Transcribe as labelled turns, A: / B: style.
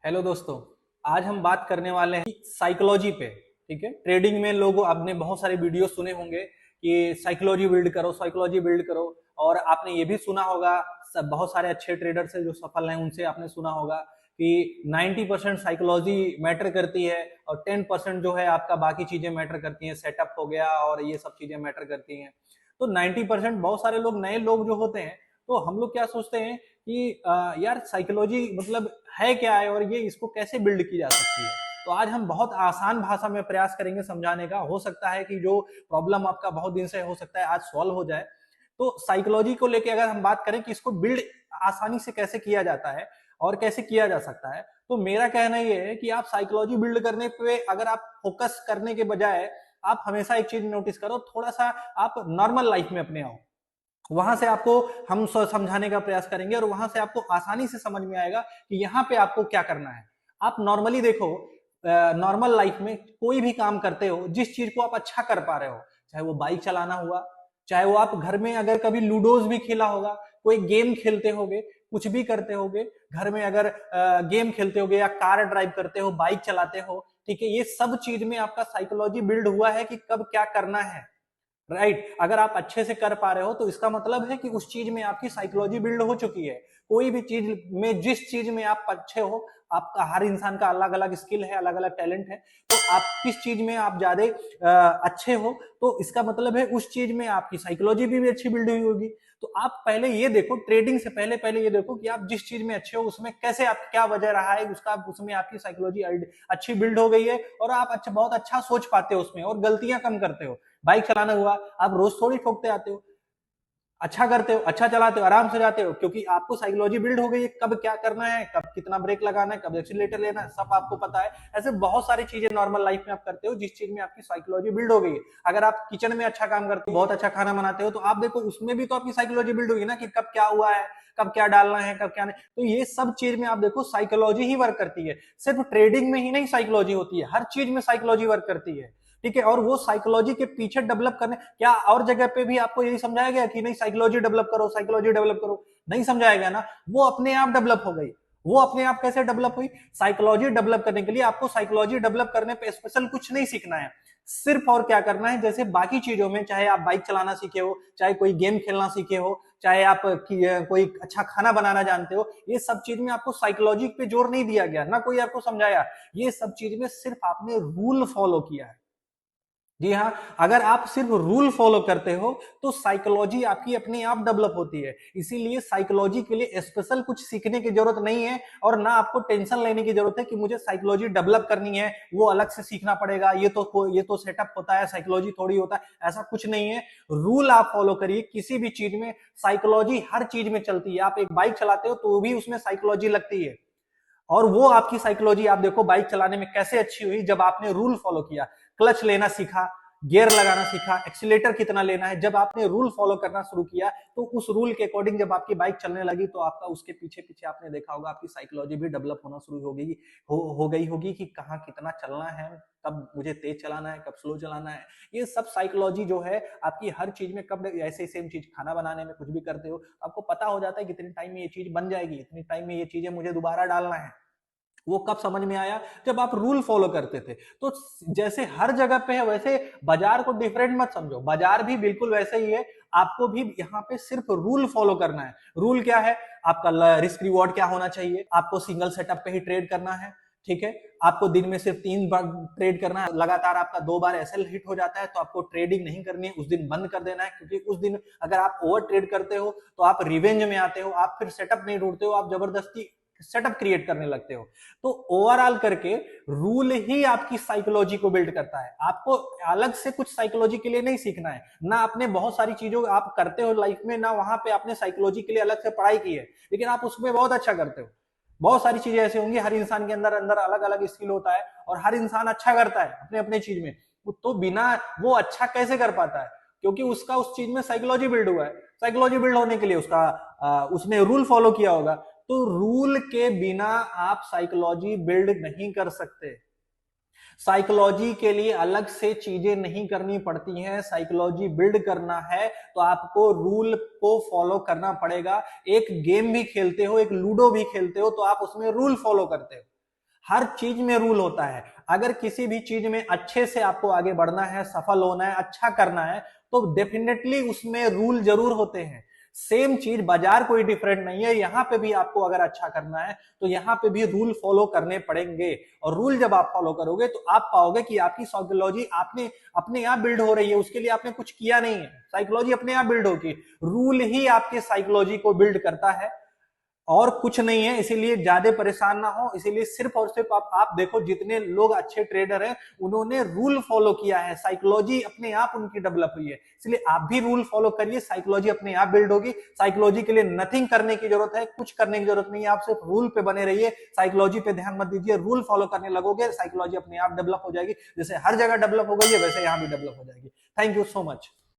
A: Hello दोस्तों। आज हम बात करने वाले हैं साइकोलॉजी पे। ठीक है, ट्रेडिंग में लोग आपने बहुत सारे वीडियो सुने होंगे कि साइकोलॉजी बिल्ड करो, साइकोलॉजी बिल्ड करो। और आपने ये भी सुना होगा, सब बहुत सारे अच्छे ट्रेडर्स हैं जो सफल हैं, उनसे आपने सुना होगा कि 90% साइकोलॉजी मैटर करती है और 10% जो है आपका बाकी चीजें मैटर करती हैं, सेटअप हो गया और ये सब चीजें मैटर करती हैं। तो 90% बहुत सारे लोग, नए लोग जो होते हैं, तो हम लोग क्या सोचते हैं कि यार साइकोलॉजी मतलब है क्या है और ये इसको कैसे बिल्ड की जा सकती है। तो आज हम बहुत आसान भाषा में प्रयास करेंगे समझाने का। हो सकता है कि जो प्रॉब्लम आपका बहुत दिन से हो सकता है आज सॉल्व हो जाए। तो साइकोलॉजी को लेके अगर हम बात करें कि इसको बिल्ड आसानी से कैसे किया जाता है और कैसे किया जा सकता है, तो मेरा कहना ये है कि आप साइकोलॉजी बिल्ड करने पे अगर आप फोकस करने के बजाय आप हमेशा एक चीज नोटिस करो, थोड़ा सा आप नॉर्मल लाइफ में अपने आओ। वहां से आपको हम समझाने का प्रयास करेंगे और वहां से आपको आसानी से समझ में आएगा कि यहाँ पे आपको क्या करना है। आप नॉर्मली देखो, नॉर्मल लाइफ में कोई भी काम करते हो, जिस चीज को आप अच्छा कर पा रहे हो, चाहे वो बाइक चलाना हुआ, चाहे वो आप घर में अगर कभी लूडोज भी खेला होगा, कोई गेम खेलते होगे, कुछ भी करते होगे घर में, अगर गेम खेलते होगे या कार ड्राइव करते हो, बाइक चलाते हो, ठीक है, ये सब चीज में आपका साइकोलॉजी बिल्ड हुआ है कि कब क्या करना है। राइट, अगर आप अच्छे से कर पा रहे हो तो इसका मतलब है कि उस चीज में आपकी साइकोलॉजी बिल्ड हो चुकी है। कोई भी चीज में, जिस चीज में आप अच्छे हो, आपका हर इंसान का अलग अलग स्किल है, अलग अलग टैलेंट है। तो आप किस चीज में आप ज्यादा अच्छे हो, तो इसका मतलब है उस चीज में आपकी साइकोलॉजी भी अच्छी बिल्ड हुई होगी। तो आप पहले ये देखो, ट्रेडिंग से पहले पहले ये देखो कि आप जिस चीज में अच्छे हो उसमें कैसे, आप क्या वजह रहा है उसका, उसमें आपकी साइकोलॉजी अच्छी बिल्ड हो गई है और आप अच्छा, बहुत अच्छा सोच पाते हो उसमें और गलतियां कम करते हो। बाइक चलाना हुआ, आप रोज थोड़ी ठोकते आते हो, अच्छा करते हो, अच्छा चलाते हो, आराम से जाते हो, क्योंकि आपको साइकोलॉजी बिल्ड हो गई है, कब क्या करना है, कब कितना ब्रेक लगाना है, कब एक्सीलरेटर लेना है, सब आपको पता है। ऐसे बहुत सारी चीजें नॉर्मल लाइफ में आप करते हो जिस चीज में आपकी साइकोलॉजी बिल्ड हो गई है। अगर आप किचन में अच्छा काम करते हो, बहुत अच्छा खाना बनाते हो, तो आप देखो उसमें भी तो आपकी साइकोलॉजी बिल्ड होगी ना कि कब क्या हुआ है, कब क्या डालना है, कब क्या नहीं। तो ये सब चीज में आप देखो साइकोलॉजी ही वर्क करती है। सिर्फ ट्रेडिंग में ही नहीं साइकोलॉजी होती है, हर चीज में साइकोलॉजी वर्क करती है। ठीक है, और वो साइकोलॉजी के पीछे डेवलप करने, क्या और जगह पे भी आपको यही समझाया गया कि नहीं साइकोलॉजी डेवलप करो, साइकोलॉजी डेवलप करो? नहीं समझाया गया ना, वो अपने आप डेवलप हो गई। वो अपने आप कैसे डेवलप हुई? साइकोलॉजी डेवलप करने के लिए आपको साइकोलॉजी डेवलप करने पे स्पेशल कुछ नहीं सीखना है, सिर्फ और क्या करना है, जैसे बाकी चीजों में, चाहे आप बाइक चलाना सीखे हो, चाहे कोई गेम खेलना सीखे हो, चाहे आप कोई अच्छा खाना बनाना जानते हो, ये सब चीज में आपको साइकोलॉजी पे जोर नहीं दिया गया ना, कोई आपको समझाया। ये सब चीज में सिर्फ आपने रूल फॉलो किया है। जी हाँ, अगर आप सिर्फ रूल फॉलो करते हो तो साइकोलॉजी आपकी अपने आप डेवलप होती है। इसीलिए साइकोलॉजी के लिए स्पेशल कुछ सीखने की जरूरत नहीं है और ना आपको टेंशन लेने की जरूरत है कि मुझे साइकोलॉजी डेवलप करनी है, वो अलग से सीखना पड़ेगा, ये तो सेटअप होता है, साइकोलॉजी थोड़ी होता है, ऐसा कुछ नहीं है। रूल आप फॉलो करिए किसी भी चीज में, साइकोलॉजी हर चीज में चलती है। आप एक बाइक चलाते हो तो भी उसमें साइकोलॉजी लगती है, और वो आपकी साइकोलॉजी आप देखो बाइक चलाने में कैसे अच्छी हुई, जब आपने रूल फॉलो किया, क्लच लेना सीखा, गियर लगाना सीखा, एक्सीलेटर कितना लेना है, जब आपने रूल फॉलो करना शुरू किया तो उस रूल के अकॉर्डिंग जब आपकी बाइक चलने लगी तो आपका उसके पीछे पीछे आपने देखा होगा आपकी साइकोलॉजी भी डेवलप होना शुरू हो गई होगी कि कहाँ कितना चलना है, कब मुझे तेज चलाना है, कब स्लो चलाना है। ये सब साइकोलॉजी जो है आपकी हर चीज में, कब ऐसे सेम चीज खाना बनाने में कुछ भी करते हो, आपको पता हो जाता है कि इतने टाइम में ये चीज बन जाएगी, इतने टाइम में ये चीजें मुझे दोबारा डालना है। वो कब समझ में आया? जब आप रूल फॉलो करते थे। तो जैसे हर जगह पे है वैसे बाजार को डिफरेंट मत समझो, बाजार भी बिल्कुल वैसे ही है। आपको भी यहाँ पे सिर्फ रूल फॉलो करना है। रूल क्या है? आपका रिस्क रिवॉर्ड क्या होना चाहिए, आपको सिंगल सेटअप पे ही ट्रेड करना है, ठीक है, आपको दिन में सिर्फ 3 बार ट्रेड करना है, लगातार आपका 2 बार एसएल हिट हो जाता है तो आपको ट्रेडिंग नहीं करनी है, उस दिन बंद कर देना है, क्योंकि उस दिन अगर आप ओवर ट्रेड करते हो तो आप रिवेंज में आते हो, आप फिर सेटअप नहीं ढूंढते हो, आप जबरदस्ती सेटअप क्रिएट करने लगते हो। तो ओवरऑल करके रूल ही आपकी साइकोलॉजी को बिल्ड करता है। आपको अलग से कुछ साइकोलॉजी के लिए नहीं सीखना है ना, आपने बहुत सारी चीजों आप करते हो लाइफ में ना, वहां पे आपने साइकोलॉजी के लिए अलग से पढ़ाई की है, लेकिन आप उसमें बहुत अच्छा करते हो। बहुत सारी चीजें ऐसी होंगी, हर इंसान के अंदर अंदर अलग अलग स्किल होता है और हर इंसान अच्छा करता है अपने अपने चीज में। तो बिना वो अच्छा कैसे कर पाता है? क्योंकि उसका उस चीज में साइकोलॉजी बिल्ड हुआ है। साइकोलॉजी बिल्ड होने के लिए उसका उसने रूल फॉलो किया होगा। तो रूल के बिना आप साइकोलॉजी बिल्ड नहीं कर सकते। साइकोलॉजी के लिए अलग से चीजें नहीं करनी पड़ती हैं। साइकोलॉजी बिल्ड करना है तो आपको रूल को फॉलो करना पड़ेगा। एक गेम भी खेलते हो, एक लूडो भी खेलते हो, तो आप उसमें रूल फॉलो करते हो। हर चीज में रूल होता है। अगर किसी भी चीज में अच्छे से आपको आगे बढ़ना है, सफल होना है, अच्छा करना है, तो डेफिनेटली उसमें रूल जरूर होते हैं। सेम चीज, बाजार कोई डिफरेंट नहीं है, यहाँ पे भी आपको अगर अच्छा करना है तो यहाँ पे भी रूल फॉलो करने पड़ेंगे। और रूल जब आप फॉलो करोगे तो आप पाओगे कि आपकी साइकोलॉजी आपने अपने आप बिल्ड हो रही है, उसके लिए आपने कुछ किया नहीं है, साइकोलॉजी अपने आप बिल्ड होगी। रूल ही आपके साइकोलॉजी को बिल्ड करता है और कुछ नहीं है। इसीलिए ज्यादा परेशान ना हो। इसीलिए सिर्फ और सिर्फ आप देखो, जितने लोग अच्छे ट्रेडर हैं उन्होंने रूल फॉलो किया है, साइकोलॉजी अपने आप उनकी डेवलप हुई है। इसलिए आप भी रूल फॉलो करिए, साइकोलॉजी अपने आप बिल्ड होगी। साइकोलॉजी के लिए नथिंग करने की जरूरत है, कुछ करने की जरूरत नहीं है, आप सिर्फ रूल पे बने रहिए, साइकोलॉजी पे ध्यान मत दीजिए। रूल फॉलो करने लगोगे, साइकोलॉजी अपने आप डेवलप हो जाएगी। जैसे हर जगह डेवलप हो गई है, वैसे यहां भी डेवलप हो जाएगी। Thank you so much.